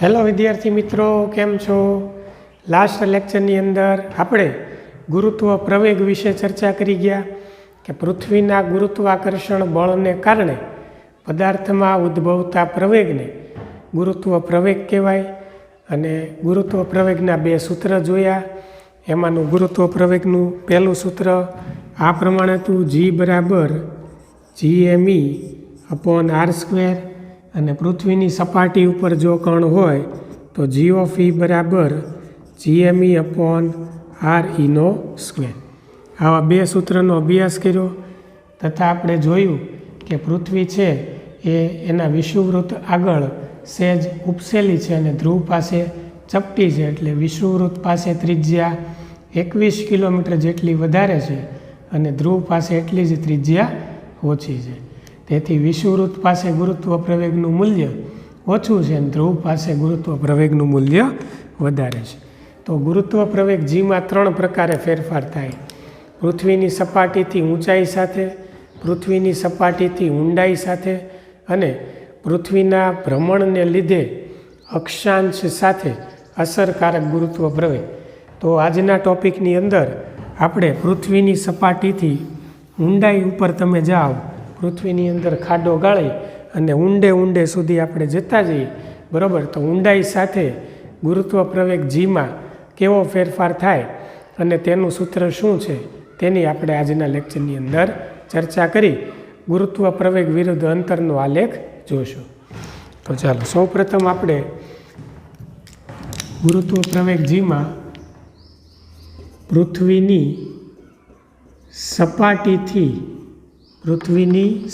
Hello વિદ્યાર્થી મિત્રો, કેમ છો? લાસ્ટ લેક્ચરની અંદર આપણે ગુરુત્વ પ્રવેગ વિશે ચર્ચા કરી ગયા કે પૃથ્વીના ગુરુત્વાકર્ષણ બળને કારણે પદાર્થમાં ઉદ્ભવતા પ્રવેગને ગુરુત્વ પ્રવેગ કહેવાય. અને ગુરુત્વ પ્રવેગના બે સૂત્ર જોયા. એમાંનું ગુરુત્વ પ્રવેગનું પહેલું સૂત્ર આ પ્રમાણે હતું: G બરાબર GmE/r². અને પૃથ્વીની સપાટી ઉપર જો કણ હોય તો G(E) બરાબર GmE/re². આવા બે સૂત્રનો અભ્યાસ કર્યો તથા આપણે જોયું કે પૃથ્વી છે એ એના વિષુવવૃત્ત આગળ સહેજ ઉપસેલી છે અને ધ્રુવ પાસે ચપટી છે, એટલે વિષુવવૃત્ત પાસે ત્રિજ્યા 21 કિલોમીટર જેટલી વધારે છે અને ધ્રુવ પાસે એટલી જ ત્રિજ્યા ઓછી છે. તેથી વિષુવવૃત્ત પાસે ગુરુત્વ પ્રવેગનું મૂલ્ય ઓછું છે અને ધ્રુવ પાસે ગુરુત્વ પ્રવેગનું મૂલ્ય વધારે છે. તો ગુરુત્વ પ્રવેગ જીમાં 3 પ્રકારે ફેરફાર થાય: પૃથ્વીની સપાટીથી ઊંચાઈ સાથે, પૃથ્વીની સપાટીથી ઊંડાઈ સાથે અને પૃથ્વીના ભ્રમણને લીધે અક્ષાંશ સાથે અસરકારક ગુરુત્વ પ્રવેગ. તો આજના ટોપિકની અંદર આપણે પૃથ્વીની સપાટીથી ઊંડાઈ ઉપર તમે જાઓ, પૃથ્વીની અંદર ખાડો ગાળી અને ઊંડે સુધી આપણે જતા જઈએ, બરાબર? તો ઊંડાઈ સાથે ગુરુત્વ પ્રવેગ જીમાં કેવો ફેરફાર થાય અને તેનું સૂત્ર શું છે તેની આપણે આજના લેક્ચરની અંદર ચર્ચા કરી ગુરુત્વ પ્રવેગ વિરુદ્ધ અંતરનો આલેખ જોશું. તો ચાલો સૌપ્રથમ આપણે ગુરુત્વ પ્રવેગ જીમાં પૃથ્વીની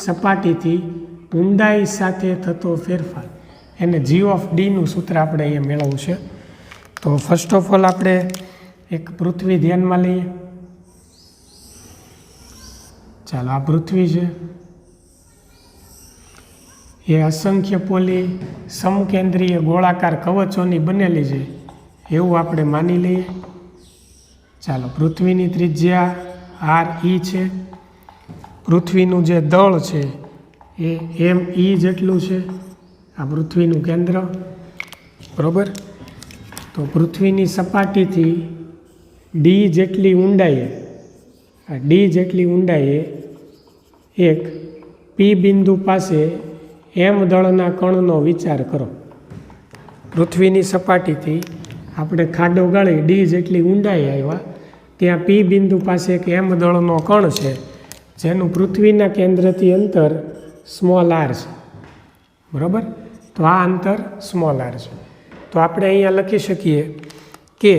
સપાટીથી ઊંડાઈ સાથે થતો ફેરફાર, એને G(D)નું સૂત્ર આપણે અહીંયા મેળવવું છે. તો ફર્સ્ટ ઓફ ઓલ આપણે એક પૃથ્વી ધ્યાનમાં લઈએ. ચાલો, આ પૃથ્વી છે, એ અસંખ્ય પોલી સમકેન્દ્રીય ગોળાકાર કવચોની બનેલી છે એવું આપણે માની લઈએ. ચાલો, પૃથ્વીની ત્રિજ્યા re છે, પૃથ્વીનું જે દળ છે એ me જેટલું છે, આ પૃથ્વીનું કેન્દ્ર, બરાબર? તો પૃથ્વીની સપાટીથી d જેટલી ઊંડાઈએ એક P બિંદુ પાસે m દળના કણનો વિચાર કરો. પૃથ્વીની સપાટીથી આપણે ખાડો ગાળી d જેટલી ઊંડાઈ આવ્યા, ત્યાં P બિંદુ પાસે એક m દળનો કણ છે જેનું પૃથ્વીના કેન્દ્રથી અંતર r છે, બરાબર? તો આ અંતર r છે. તો આપણે અહીંયા લખી શકીએ કે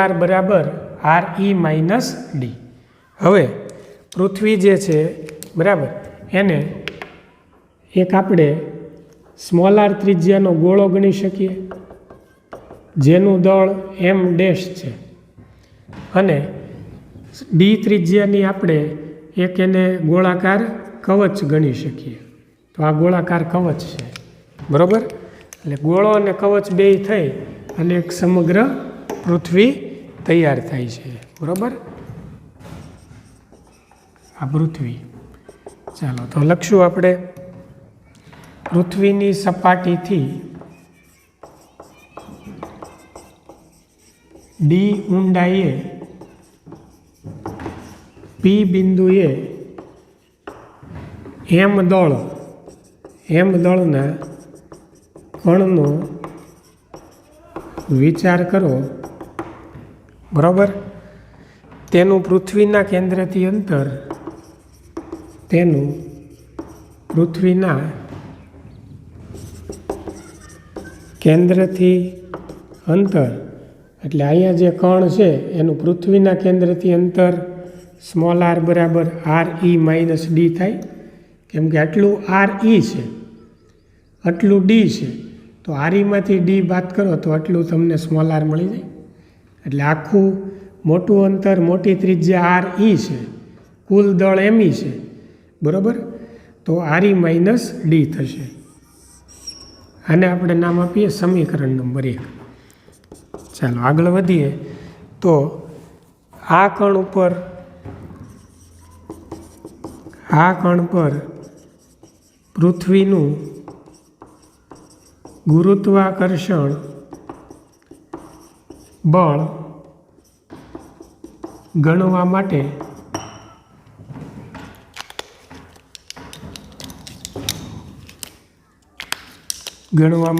r બરાબર re-d. હવે પૃથ્વી જે છે, બરાબર, એને એક આપણે r ત્રિજ્યાનો ગોળો ગણી શકીએ જેનું દળ m' છે, અને d ત્રિજ્યાની આપણે એક એને ગોળાકાર કવચ ગણી શકીએ. તો આ ગોળાકાર કવચ છે, બરાબર? એટલે ગોળો અને કવચ બેય થઈ અને એક સમગ્ર પૃથ્વી તૈયાર થાય છે, બરાબર? આ પૃથ્વી. ચાલો, તો લખશું આપણે પૃથ્વીની સપાટીથી d ઊંડાઈએ P બિંદુએ m દળના કણનો વિચાર કરો, બરાબર? તેનું પૃથ્વીના કેન્દ્રથી અંતર એટલે અહીંયા જે કણ છે એનું પૃથ્વીના કેન્દ્રથી અંતર r બરાબર re-d થાય, કેમ કે આટલું re છે, આટલું d છે, તો re-માંથી d બાદ કરો તો આટલું તમને r મળી જાય. એટલે આખું મોટું અંતર, મોટી ત્રિજ્યા re છે, કુલ દળ me છે, બરાબર? તો re-d થશે. આને આપણે નામ આપીએ સમીકરણ નંબર 1. ચાલો આગળ વધીએ. તો આ કણ પર પૃથ્વીનું ગુરુત્વાકર્ષણ બળ ગણવા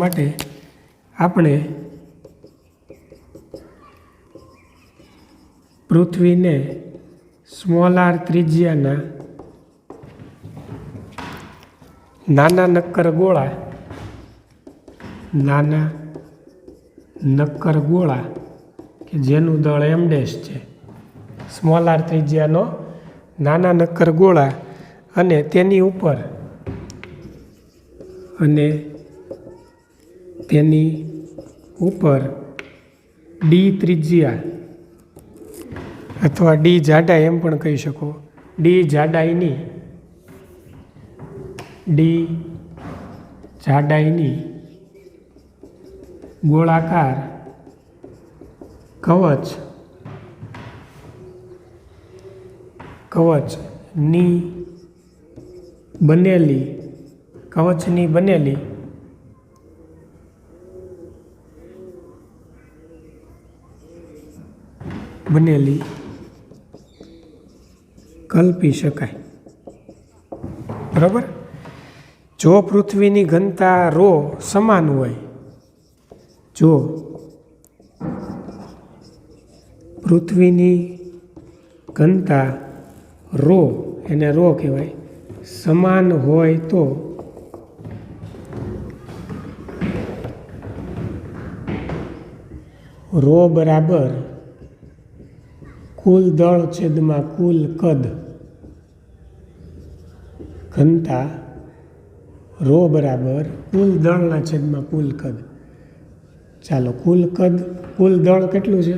માટે આપણે પૃથ્વીને સ્મોલ આર ત્રિજ્યાના નાના નક્કર ગોળા કે જેનું દળ એમ ડેશ છે, સ્મોલ આર ત્રિજ્યાનો નાના નક્કર ગોળા અને તેની ઉપર ડી ત્રિજ્યા અથવા ડી જાડાઈ એમ પણ કહી શકો, ડી જાડાઈની ગોળાકાર કવચની બનેલી કલ્પી શકાય. બરાબર. જો પૃથ્વીની ઘનતા ρ સમાન હોય, જો પૃથ્વીની ઘનતા ρ, એને ρ કહેવાય, સમાન હોય તો ρ બરાબર કુલ દળ છેદમાં કુલ કદ, ઘનતા ρ બરાબર કુલ દળના છેદમાં કુલ કદ. ચાલો, કુલ દળ કેટલું છે?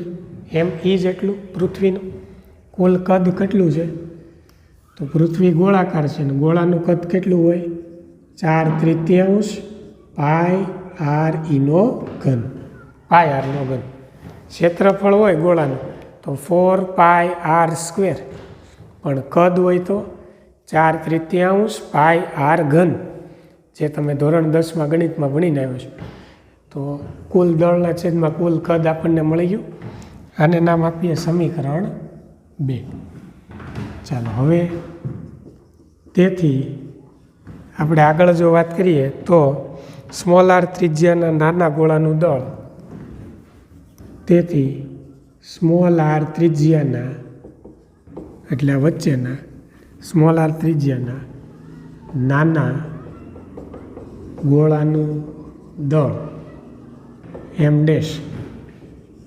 એમ જેટલું પૃથ્વીનું કુલ કદ કેટલું છે? તો પૃથ્વી ગોળાકાર છે ને ગોળાનું કદ કેટલું હોય? 4/3 પાય આર ઈનો ઘન. ક્ષેત્રફળ હોય ગોળાનું તો 4πr², પણ કદ હોય તો 4/3 પાય આર ઘન, જે તમે ધોરણ 10માં ગણિતમાં ભણીને આવ્યો છો. તો કુલ દળના છેદમાં કુલ કદ આપણને મળી ગયું. આને નામ આપીએ સમીકરણ 2. ચાલો, હવે તેથી આપણે આગળ જો વાત કરીએ તો સ્મોલ આર ત્રિજ્યાના નાના ગોળાનું દળ, તેથી સ્મોલ આર ત્રિજ્યાના એટલે વચ્ચેના સ્મોલ આર ત્રિજ્યાના નાના ગોળાનું દળ એમ ડેશ.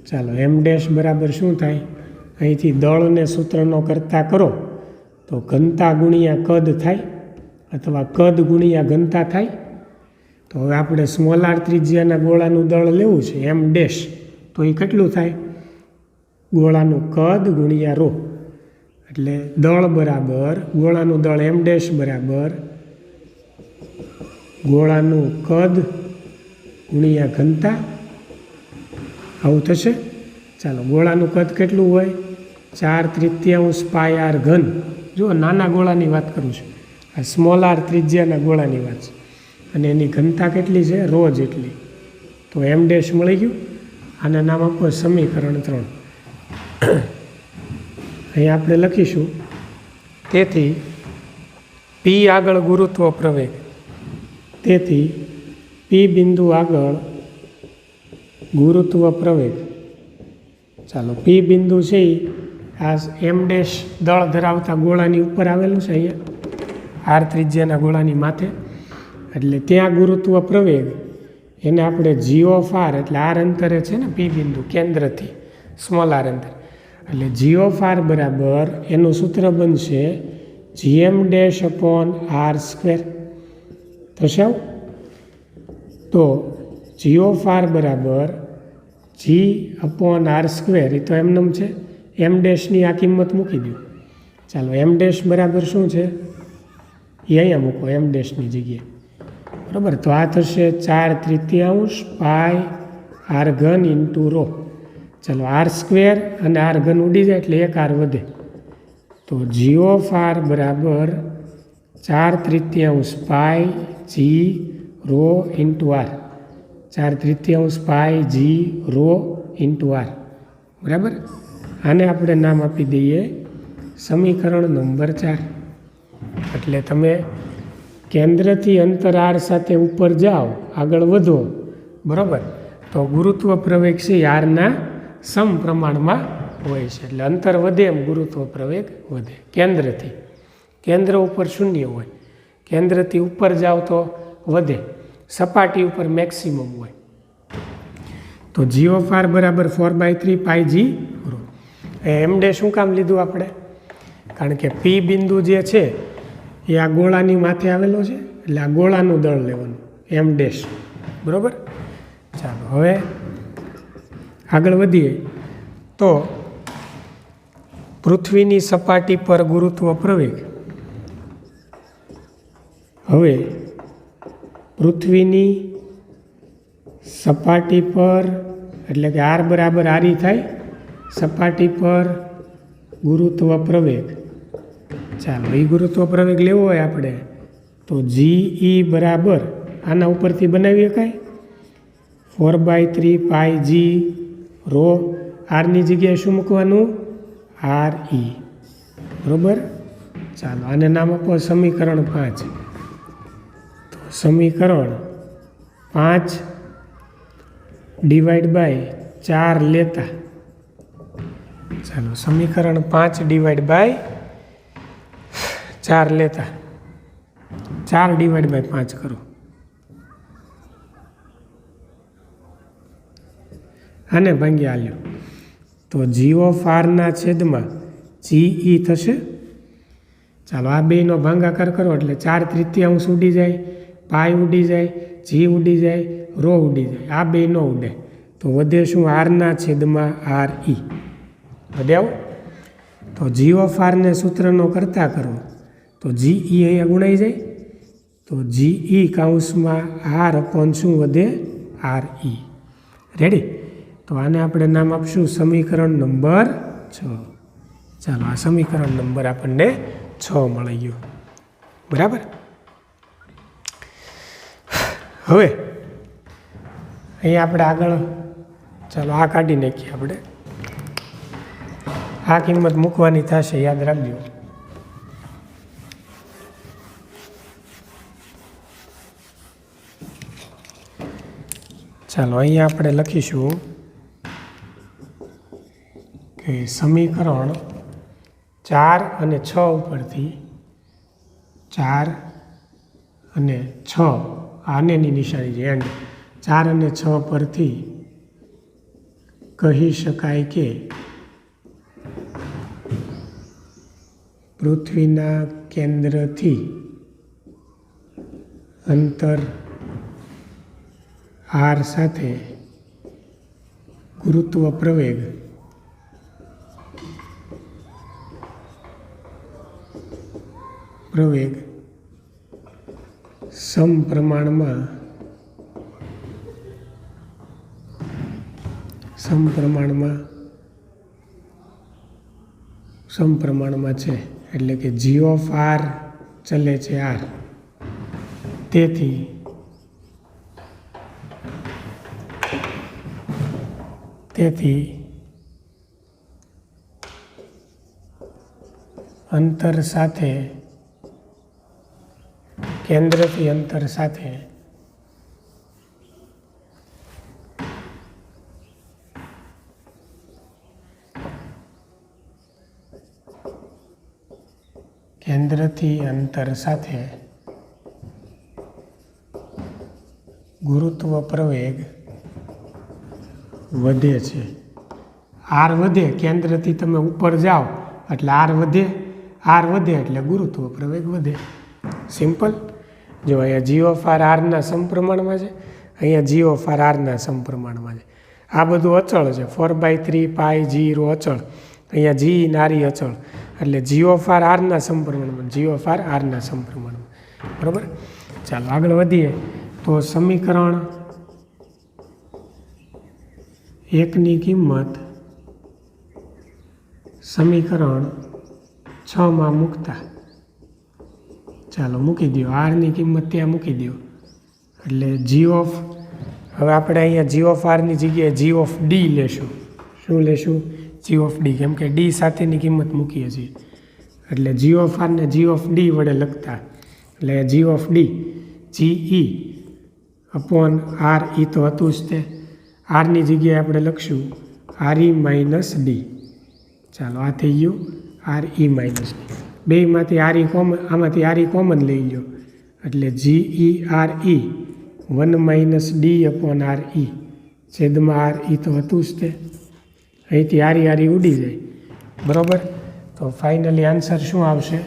ચાલો, એમ ડેશ બરાબર શું થાય? અહીંથી દળને સૂત્રનો કરતા કરો તો ઘનતા ગુણ્યા કદ થાય, અથવા કદ ગુણ્યા ઘનતા થાય. તો હવે આપણે સ્મોલ આર ત્રિજ્યાના ગોળાનું દળ લેવું છે એમ ડેશ, તો એ કેટલું થાય? ગોળાનું કદ ગુણ્યા ρ, એટલે દળ બરાબર ગોળાનું દળ એમ ડેશ બરાબર ગોળાનું કદ ગુણ્યા ઘનતા, આવું થશે. ચાલો, ગોળાનું કદ કેટલું હોય? 4/3 પાય આર ઘન. જો નાના ગોળાની વાત કરું છું, આ સ્મોલ આર ત્રિજ્યાના ગોળાની વાત છે, અને એની ઘનતા કેટલી છે? ρ જેટલી. તો એમ ડેશ મળી ગયું. આને નામ આપો સમીકરણ 3. અહીં આપણે લખીશું, તેથી પી આગળ ગુરુત્વ પ્રવેગ, તેથી પી બિંદુ આગળ ગુરુત્વ પ્રવેગ. ચાલો, પી બિંદુ છે એ આ એમ ડેશ દળ ધરાવતા ગોળાની ઉપર આવેલું છે, અહીંયા આર ત્રિજ્યાના ગોળાની માથે, એટલે ત્યાં ગુરુત્વ પ્રવેગ એને આપણે g(r), એટલે આર અંતરે છે ને પી બિંદુ કેન્દ્રથી સ્મોલ આર અંતર, એટલે g(r) બરાબર એનું સૂત્ર બનશે gm'/r². થશે આવું? તો g(r) બરાબર g/r², એ તો એમનેમ છે. એમ ડેશની આ કિંમત મૂકી દો. ચાલો, એમ ડેશ બરાબર શું છે એ અહીંયા મૂકો એમ ડેશની જગ્યાએ. બરાબર, તો આ થશે 4/3 પાય આર ઘન ઇન્ટુ ρ. ચાલો, r² અને આર ઘન ઉડી જાય એટલે એક આર વધે, તો g(r) બરાબર 4/3 પાય g ρ ઇન્ટુ આર. 4/3 પાઈ જી રો ઇન્ટુ આર. બરાબર. આને આપણે નામ આપી દઈએ સમીકરણ નંબર 4. એટલે તમે કેન્દ્રથી અંતર આર સાથે ઉપર જાઓ, આગળ વધો, બરાબર, તો ગુરુત્વ પ્રવેગ છે આરના સમપ્રમાણમાં હોય છે. એટલે અંતર વધે એમ ગુરુત્વ પ્રવેગ વધે. કેન્દ્ર ઉપર શૂન્ય હોય, કેન્દ્રથી ઉપર જાઓ તો વધે, સપાટી ઉપર મેક્સિમમ હોય. તો જી ઓફ આર બરાબર 4/3 પાઈ જી રો. એમ ડે શું કામ લીધું આપણે? કારણ કે પી બિંદુ જે છે એ આ ગોળાની માથે આવેલો છે, એટલે આ ગોળાનું દળ લેવાનું એમ ડેશ. બરાબર. ચાલો હવે આગળ વધીએ. તો પૃથ્વીની સપાટી પર ગુરુત્વ પ્રવેગ. હવે પૃથ્વીની સપાટી પર, એટલે કે આર બરાબર આરી થાય, સપાટી પર ગુરુત્વ પ્રવેગ. ચાલો એ ગુરુત્વ પ્રવેગ લેવો હોય આપણે તો જી બરાબર આના ઉપરથી બનાવી શકાય 4/3 પાઈ જી રો. આરની જગ્યાએ શું મૂકવાનું? R E. બરાબર. ચાલો આને નામ આપો સમીકરણ 5. તો સમીકરણ 5 ડિવાઈડ બાય 4 લેતા, ચાલો સમીકરણ 5 ડિવાઈડ બાય 4 લેતા 4 ડિવાઈડ બાય 5 કરો. આને ભાંગી આલ્યો તો જી ઓફ આરના છેદમાં જી થશે. ચાલો આ બેનો ભાંગાકાર કરો એટલે 4/3 ઉડી જાય, પાઈ ઉડી જાય, જી ઉડી જાય, રો ઉડી જાય. આ બે ન ઉડે તો વધે શું? આરના છેદમાં આર ઈ. વધે આવું. તો જી ઓફ આરને સૂત્રનો કરતા કરો તો જી અહીંયા ગુણાઈ જાય. તો જી કાઉન્સમાં આર અપોન શું વધે? R E. રેડી. તો આને આપણે નામ આપશું સમીકરણ નંબર 6. ચાલો આ સમીકરણ નંબર આપણને 6 મળી ગયો. બરાબર. હવે અહીંયા આપણે આગળ ચાલો આ કાઢી નાખીએ. આપણે આ કિંમત મૂકવાની થશે, યાદ રાખજો. ચાલો અહીંયા આપણે લખીશું કે સમીકરણ 4 અને 6 ઉપરથી 4 અને 6 આનેની નિશાની છે એન્ડ 4 અને 6 પરથી કહી શકાય કે પૃથ્વીના કેન્દ્રથી અંતર આર સાથે ગુરુત્વ પ્રવેગ સમપ્રમાણમાં છે. એટલે કે જી ઓફ આર ચલે છે આર, તેથી અંતર સાથે, કેન્દ્રથી અંતર સાથે ગુરુત્વ પ્રવેગ વધે છે. આર વધે, કેન્દ્રથી તમે ઉપર જાઓ એટલે આર વધે એટલે ગુરુત્વ પ્રવેગ વધે. સિમ્પલ. જો અહીંયા જી ઓફ આર આરના સમપ્રમાણમાં છે, અહીંયા જી ઓફ આર આરના સમપ્રમાણમાં છે. આ બધું અચળ છે. 4/3 પાઈ જી રો અચળ, અહીંયા જી નારી અચળ, એટલે જી ઓફ આર આરના સમપ્રમાણમાં, જી ઓફ આર આરના સમપ્રમાણમાં. બરાબર. ચાલો આગળ વધીએ. તો સમીકરણ 1ની કિંમત સમીકરણ 6માં મૂકતા, ચાલો મૂકી દો. આરની કિંમત ત્યાં મૂકી દો એટલે જી ઓફ હવે આપણે અહીંયા જી ઓફ આરની જગ્યાએ જી ઓફ ડી લેશું. શું લેશું? જી ઓફ ડી, કેમ કે ડી સાથેની કિંમત મૂકીએ છીએ એટલે જી ઓફ આરને જી ઓફ ડી વડે લખતા એટલે G of D G E upon R E તો હતું જ તે. આરની જગ્યાએ આપણે લખશું આર ઈ માઇનસ ડી. ચાલો આ થઈ ગયું આર ઈ માઇનસ ડી. બેમાંથી આર ઈ કોમન, આમાંથી આર ઈ કોમન લઈ લો એટલે g E R E 1 minus D upon R E છેદમાં આર ઈ તો હતું જ તે. અહીંથી આરી આરી ઉડી જાય. બરાબર. તો ફાઇનલી આન્સર શું આવશે?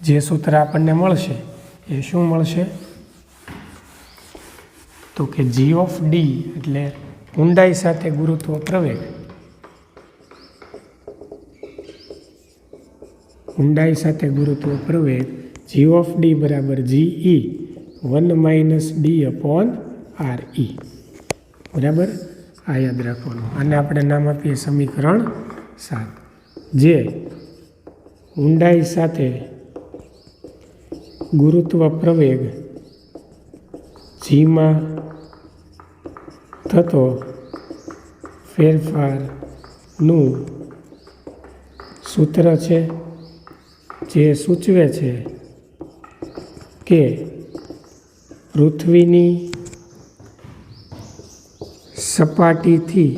જે સૂત્ર આપણને મળશે એ શું મળશે? તો કે જી ઓફ ડી એટલે ઊંડાઈ સાથે ગુરુત્વ પ્રવેગ, ઊંડાઈ સાથે ગુરુત્વ પ્રવેગ જી ઓફ ડી બરાબર g E 1 minus D upon R E. બરાબર. આ યાદ રાખવાનું. આને આપણે નામ આપીએ સમીકરણ 7, જે ઊંડાઈ સાથે ગુરુત્વ પ્રવેગ જીમાં થતો ફેરફારનું સૂત્ર છે, જે સૂચવે છે કે પૃથ્વીની સપાટીથી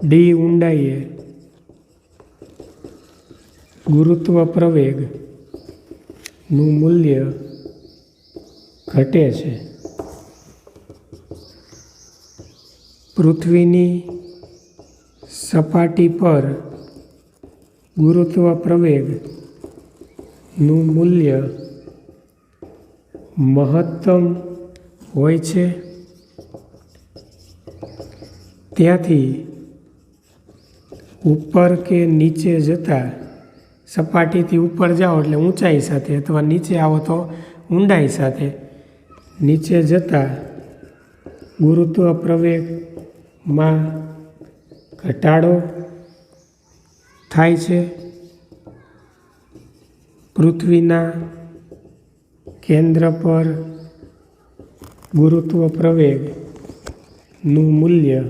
ડી ઊંડાઈએ ગુરુત્વ પ્રવેગનું મૂલ્ય ઘટે છે. પૃથ્વીની સપાટી પર ગુરુત્વ પ્રવેગનું મૂલ્ય મહત્તમ હોય છે. ત્યાંથી ઉપર કે નીચે જતાં, સપાટીથી ઉપર જાઓ એટલે ઊંચાઈ સાથે, અથવા નીચે આવો તો ઊંડાઈ સાથે, નીચે જતાં ગુરુત્વ પ્રવેગમાં ઘટાડો થાય છે. પૃથ્વીના કેન્દ્ર પર ગુરુત્વ પ્રવેગનું મૂલ્ય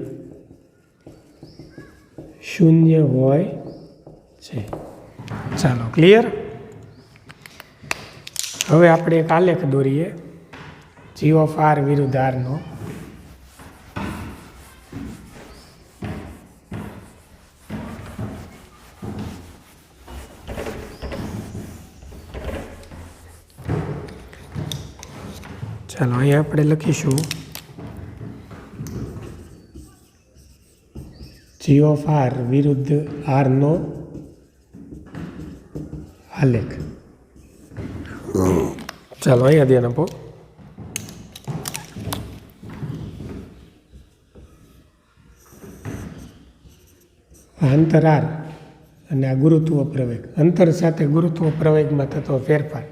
0 હોય છે. ચાલો, ક્લિયર? હવે આપણે એક આલેખ દોરીએ જી ઓફ આર વિરુદ્ધ આરનો. ચાલો, અહીંયા આપણે લખીશું જી ઓફ આર વિરુદ્ધ આરનો આલેખ. ચાલો, અહીંયા ધ્યાન આપો. અંતર આર અને આ ગુરુત્વ પ્રવેગ, અંતર સાથે ગુરુત્વ પ્રવેગમાં થતો ફેરફાર.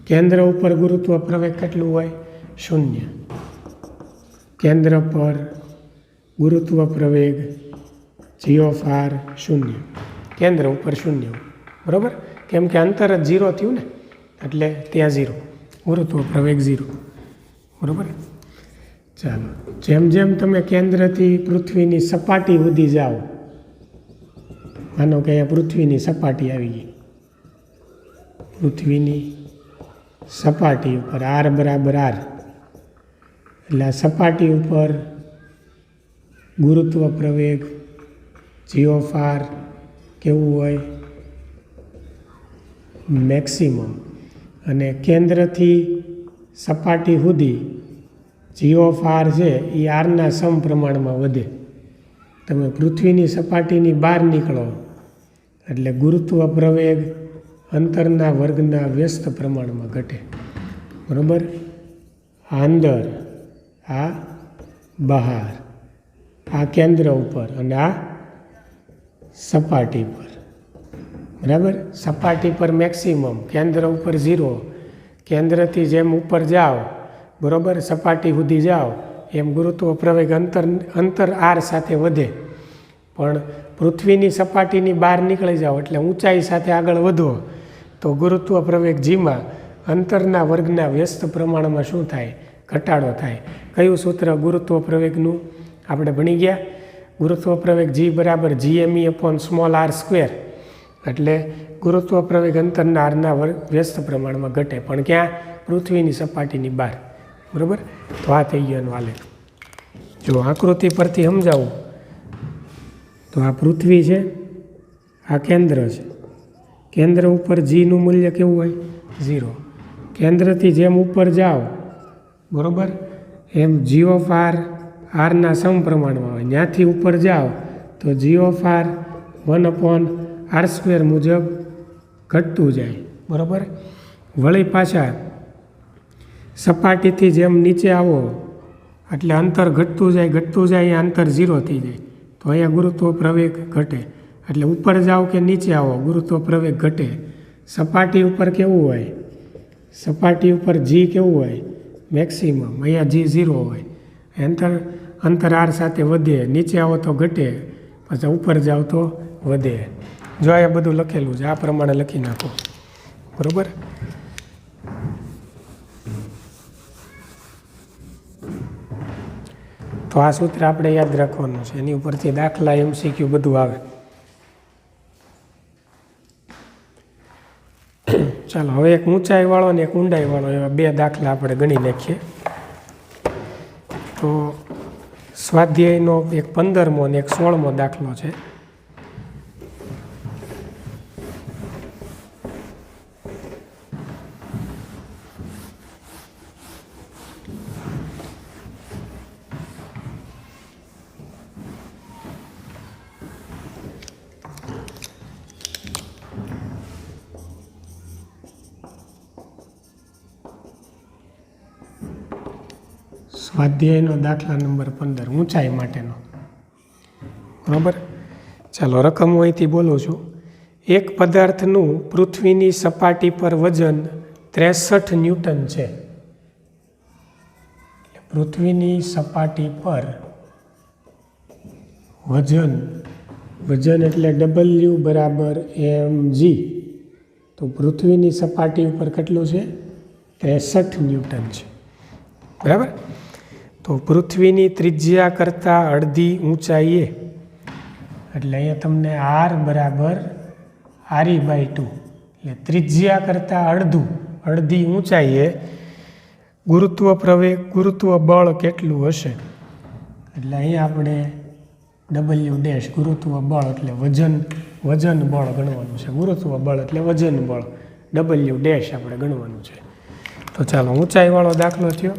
કેન્દ્ર ઉપર ગુરુત્વ પ્રવેગ કેટલું હોય? 0. કેન્દ્ર પર ગુરુત્વ પ્રવેગ જી ઓફ આર 0. કેન્દ્ર ઉપર 0. બરાબર? કેમ કે અંતર જ 0 થયું ને, એટલે ત્યાં 0, ગુરુત્વ પ્રવેગ 0. બરાબર? ચાલો, જેમ જેમ તમે કેન્દ્રથી પૃથ્વીની સપાટી સુધી જાઓ, માનો કે અહીંયા પૃથ્વીની સપાટી આવી ગઈ, પૃથ્વીની સપાટી ઉપર આર બરાબર આર, એટલે આ સપાટી ઉપર ગુરુત્વ પ્રવેગ જી ઓફ આર કેવું હોય? મેક્સિમમ. અને કેન્દ્રથી સપાટી સુધી જી ઓફ આર છે એ આરના સમપ્રમાણમાં વધે. તમે પૃથ્વીની સપાટીની બહાર નીકળો એટલે ગુરુત્વ પ્રવેગ અંતરના વર્ગના વ્યસ્ત પ્રમાણમાં ઘટે. બરાબર? આ અંદર, આ બહાર, આ કેન્દ્ર ઉપર અને આ સપાટી પર. બરાબર? સપાટી પર મેક્સિમમ, કેન્દ્ર ઉપર 0. કેન્દ્રથી જેમ ઉપર જાઓ, બરાબર, સપાટી સુધી જાઓ, એમ ગુરુત્વ પ્રવેગ અંતર આર સાથે વધે. પણ પૃથ્વીની સપાટીની બહાર નીકળી જાઓ એટલે ઊંચાઈ સાથે આગળ વધો તો ગુરુત્વ પ્રવેગ જીમાં અંતરના વર્ગના વ્યસ્ત પ્રમાણમાં શું થાય? ઘટાડો થાય. કયું સૂત્ર? ગુરુત્વ પ્રવેગનું આપણે ભણી ગયા. ગુરુત્વ પ્રવેગ G બરાબર GME/r². એટલે ગુરુત્વ પ્રવેગ અંતરના આરના વ્યસ્ત પ્રમાણમાં ઘટે, પણ ક્યાં? પૃથ્વીની સપાટીની બહાર. બરાબર? તો આ થઈ ગયો એનો આલેખ. જો આકૃતિ પરથી સમજાવું તો આ પૃથ્વી છે, આ કેન્દ્ર છે. કેન્દ્ર ઉપર જીનું મૂલ્ય કેવું હોય? 0. કેન્દ્રથી જેમ ઉપર જાઓ બરાબર એમ G(r) આરના સમપ્રમાણમાં હોય. ત્યાંથી ઉપર જાઓ તો G(r) 1/r² મુજબ ઘટતું જાય. બરાબર? વળી પાછા સપાટીથી જેમ નીચે આવો એટલે અંતર ઘટતું જાય અંતર 0 થઈ જાય. તો અહીંયા ગુરુત્વ પ્રવેગ ઘટે. એટલે ઉપર જાઓ કે નીચે આવો ગુરુત્વ પ્રવેગ ઘટે. સપાટી ઉપર કેવું હોય? સપાટી ઉપર G કેવું હોય? મેક્સિમમ. અહીંયા G 0 હોય. અંતર r સાથે વધે. નીચે આવો તો ઘટે, પછી ઉપર જાઓ તો વધે. જો આ બધું લખેલું છે, આ પ્રમાણે લખી નાખો. બરાબર? તો આ સૂત્ર આપણે યાદ રાખવાનું છે. એની ઉપરથી દાખલા MCQ બધું આવે. ચાલો હવે એક ઊંચાઈવાળો અને એક ઊંડાઈવાળો એવા 2 દાખલા આપણે ગણી નાખીએ. તો સ્વાધ્યાયનો એક 15મો અને એક 16મો દાખલો છે. સ્વાધ્યાયનો દાખલા નંબર 15 ઊંચાઈ માટેનો. બરાબર? ચાલો રકમ અહીંથી બોલું છું. એક પદાર્થનું પૃથ્વીની સપાટી પર વજન 63 ન્યૂટન છે. પૃથ્વીની સપાટી પર વજન એટલે W બરાબર mg. તો પૃથ્વીની સપાટી ઉપર કેટલું છે? 63 ન્યૂટન છે. બરાબર? તો પૃથ્વીની ત્રિજ્યા કરતાં અડધી ઊંચાઈએ, એટલે અહીંયા તમને r બરાબર re/2, એટલે ત્રિજ્યા કરતાં અડધી ઊંચાઈએ ગુરુત્વ બળ કેટલું હશે? એટલે અહીંયા આપણે W' ગુરુત્વ બળ એટલે વજન બળ ગણવાનું છે. ગુરુત્વ બળ એટલે વજન બળ, W' આપણે ગણવાનું છે. તો ચાલો ઊંચાઈવાળો દાખલો થયો.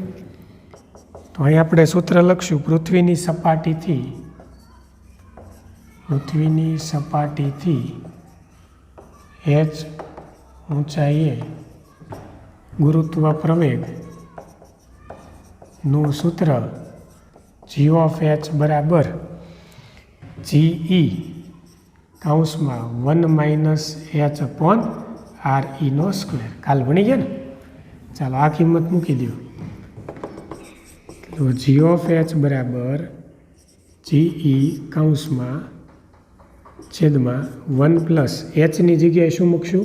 તો અહીં આપણે સૂત્ર લખશું. પૃથ્વીની સપાટીથી h ઊંચાઈએ ગુરુત્વ પ્રવેગનું સૂત્ર G(h) બરાબર GE (1 - h/re²). કાલ ભણી ગયા ને? ચાલો આ કિંમત મૂકી દો. તો G(h) બરાબર GE (1 + h) ની જગ્યાએ શું મૂકશું?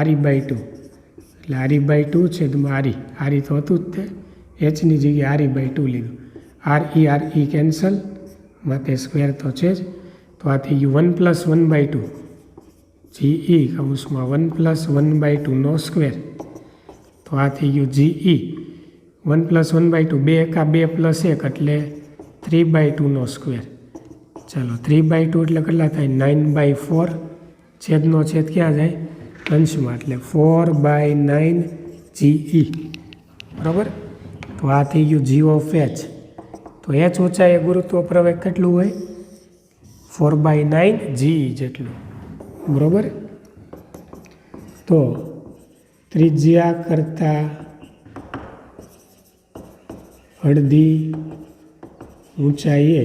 re/2. એટલે re/2 re તો હતું જ તે. h ની જગ્યાએ re/2 લીધું. re કેન્સલ, માટે સ્ક્વેર તો છે જ. તો આ થઈ ગયું 1 + 1/2 GE (1 + 1/2)². તો આ થઈ ગયું GE 1 + 1/2, 2 × 2 + 1 એટલે 3/2². ચાલો 3/2 એટલે કેટલા થાય? 9/4. છેદનો છેદ ક્યાં જાય? અંશમાં, એટલે 4/9 GE. બરાબર? તો આ થઈ ગયું G(h). તો h ઊંચાઈએ ગુરુત્વ પ્રવેગ કેટલું હોય? 4/9 GE જેટલું. બરાબર? તો ત્રિજ્યા કરતાં અડધી ઊંચાઈએ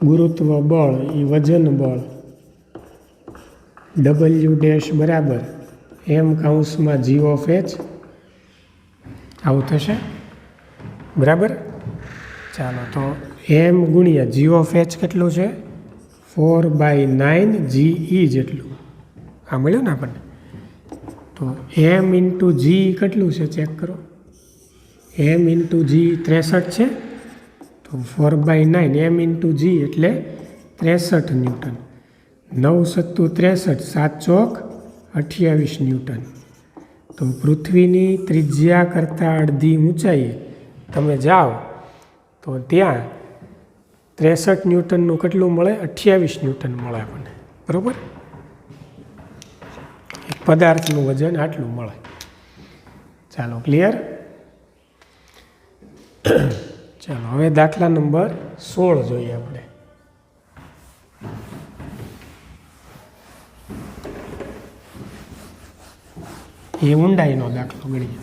ગુરુત્વ બળ એ વજન બળ W' બરાબર m(g(h) આવું થશે. બરાબર? ચાલો તો m × g(h) કેટલું છે? 4/9 GE જેટલું. આ મળ્યું ને આપણને? તો m × g કેટલું છે? ચેક કરો. એમ ઇન્ટુ જી 63 છે, તો 4/9 એમ ઇન્ટુ જી એટલે 63 ન્યૂટન. 9 સત્તુ 63, 7 ચોક 28 ન્યૂટન. તો પૃથ્વીની ત્રિજ્યા કરતાં અડધી ઊંચાઈએ તમે જાઓ તો ત્યાં 63 ન્યૂટનનું કેટલું મળે? 28 ન્યૂટન મળે આપણને. બરાબર? એક પદાર્થનું વજન આટલું મળે. ચાલો, ક્લિયર? ચાલો, હવે દાખલા નંબર 16 જોઈએ આપણે. એ ઊંડાઈનો દાખલો ગણીએ.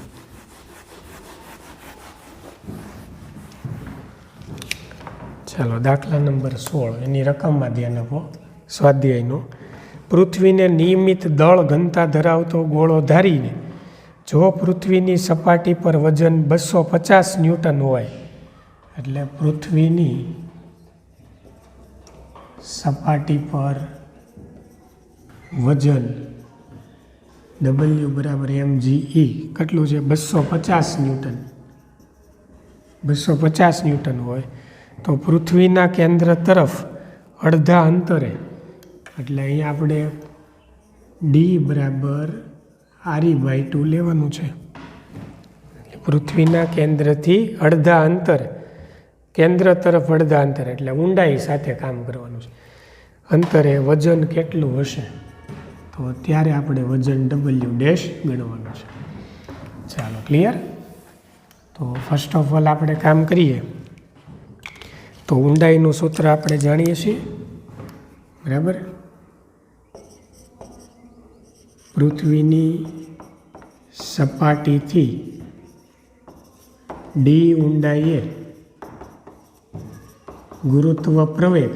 ચાલો, દાખલા નંબર 16 એની રકમમાં ધ્યાન આપો. સ્વાધ્યાયનો. પૃથ્વીને નિયમિત દળ ઘનતા ધરાવતો ગોળો ધારીને જો પૃથ્વીની સપાટી પર વજન 250 ન્યૂટન હોય, એટલે પૃથ્વીની સપાટી પર વજન W બરાબર mge કેટલું છે? 250 ન્યૂટન. 250 ન્યૂટન હોય તો પૃથ્વીના કેન્દ્ર તરફ અડધા અંતરે, એટલે અહીંયા આપણે ડી બરાબર RE/2 લેવાનું છે. પૃથ્વીના કેન્દ્રથી અડધા અંતર, કેન્દ્ર તરફ અડધા અંતર એટલે ઊંડાઈ સાથે કામ કરવાનું છે. અંતરે વજન કેટલું હશે? તો ત્યારે આપણે વજન W ડેશ ગણવાનું છે. ચાલો, ક્લિયર? તો ફર્સ્ટ ઓફ ઓલ આપણે કામ કરીએ તો ઊંડાઈનું સૂત્ર આપણે જાણીએ છીએ. બરાબર? પૃથ્વીની સપાટીથી ડી ઊંડાઈએ ગુરુત્વ પ્રવેગ,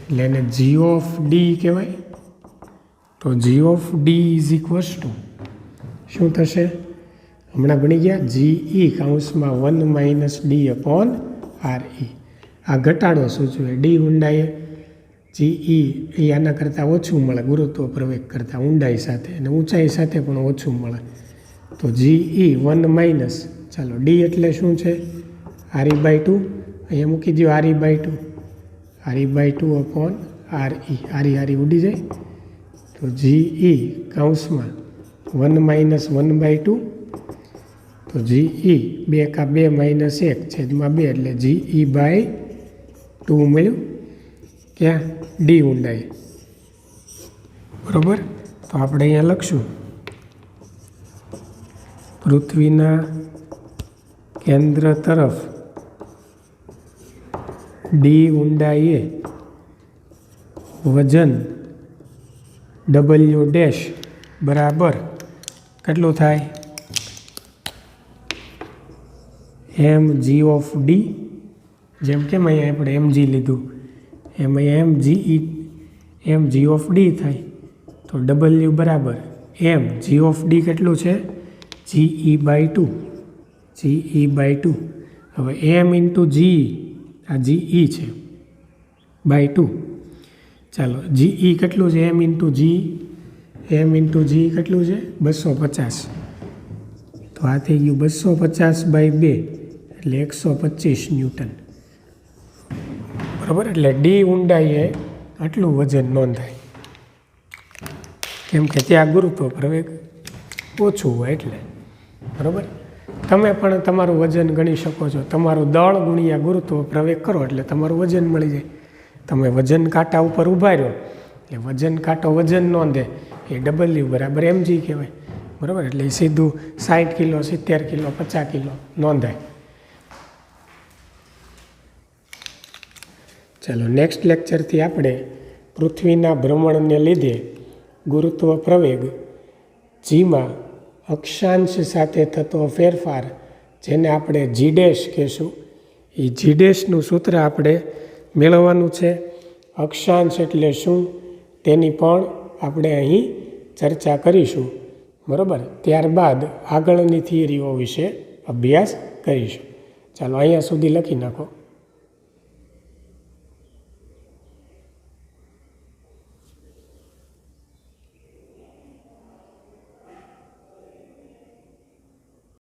એટલે એને જી ઓફ ડી કહેવાય. તો G of D is equals to શું થશે? હમણાં ભણી ગયા, GE કૌંસમાં 1 - D/RE. આ ઘટાડો સૂચવે. ડી ઊંડાઈએ GE એ આના કરતાં ઓછું મળે ગુરુત્વ પ્રવેગ કરતાં ઊંડાઈ સાથે, અને ઊંચાઈ સાથે પણ ઓછું મળે. તો GE 1 - ચાલો, ડી એટલે શું છે? RE/2. અહીંયા મૂકી દો RE/2. RE/2/RE. RE ઉડી જાય. તો GE કૌંસમાં 1 - 1/2. તો GE 2 × 2 - 1 છેદમાં 2 એટલે GE/2 મળ્યું. ક્યાં? ડી ઊંડાઈ. બરાબર? તો આપણે અહીંયા લખશું પૃથ્વીના કેન્દ્ર તરફ ડી ઊંડાઈએ વજન W ડેશ બરાબર કેટલું થાય? mg of D. જેમ કેમ અહીંયા આપણે mg લીધું એમ અહીંયા mg ઓફ ડી થાય. તો W બરાબર mg ઓફ ડી કેટલું છે? GE/2. GE/2. હવે m ઇન્ટુ GE, આ GE છે /2. ચાલો, GE કેટલું છે? m into GE. m into GE કેટલું છે? 250. તો આ થઈ ગયું 250/2 એટલે 125 ન્યૂટન. બરાબર? એટલે ડી ઊંડાઈએ આટલું વજન નોંધાય, કેમ કે ત્યાં ગુરુત્વ પ્રવેગ ઓછું હોય એટલે. બરાબર? તમે પણ તમારું વજન ગણી શકો છો. તમારું દળ ગુણ્યા ગુરુત્વ પ્રવેગ કરો એટલે તમારું વજન મળી જાય. તમે વજન કાંટા ઉપર ઊભા રહ્યો એટલે વજન કાંટો વજન નોંધે, એ W બરાબર mg કહેવાય. બરાબર? એટલે એ સીધું 60 કિલો, 70 કિલો, 50 કિલો નોંધાય. ચાલો, નેક્સ્ટ લેક્ચરથી આપણે પૃથ્વીના ભ્રમણને લીધે ગુરુત્વ પ્રવેગ જીમાં અક્ષાંશ સાથે થતો ફેરફાર, જેને આપણે જી ડેશ કહેશું, એ જી ડેશનું સૂત્ર આપણે મેળવવાનું છે. અક્ષાંશ એટલે શું તેની પણ આપણે અહીં ચર્ચા કરીશું. બરાબર? ત્યારબાદ આગળની થિયરીઓ વિશે અભ્યાસ કરીશું. ચાલો, અહીંયા સુધી લખી નાખો.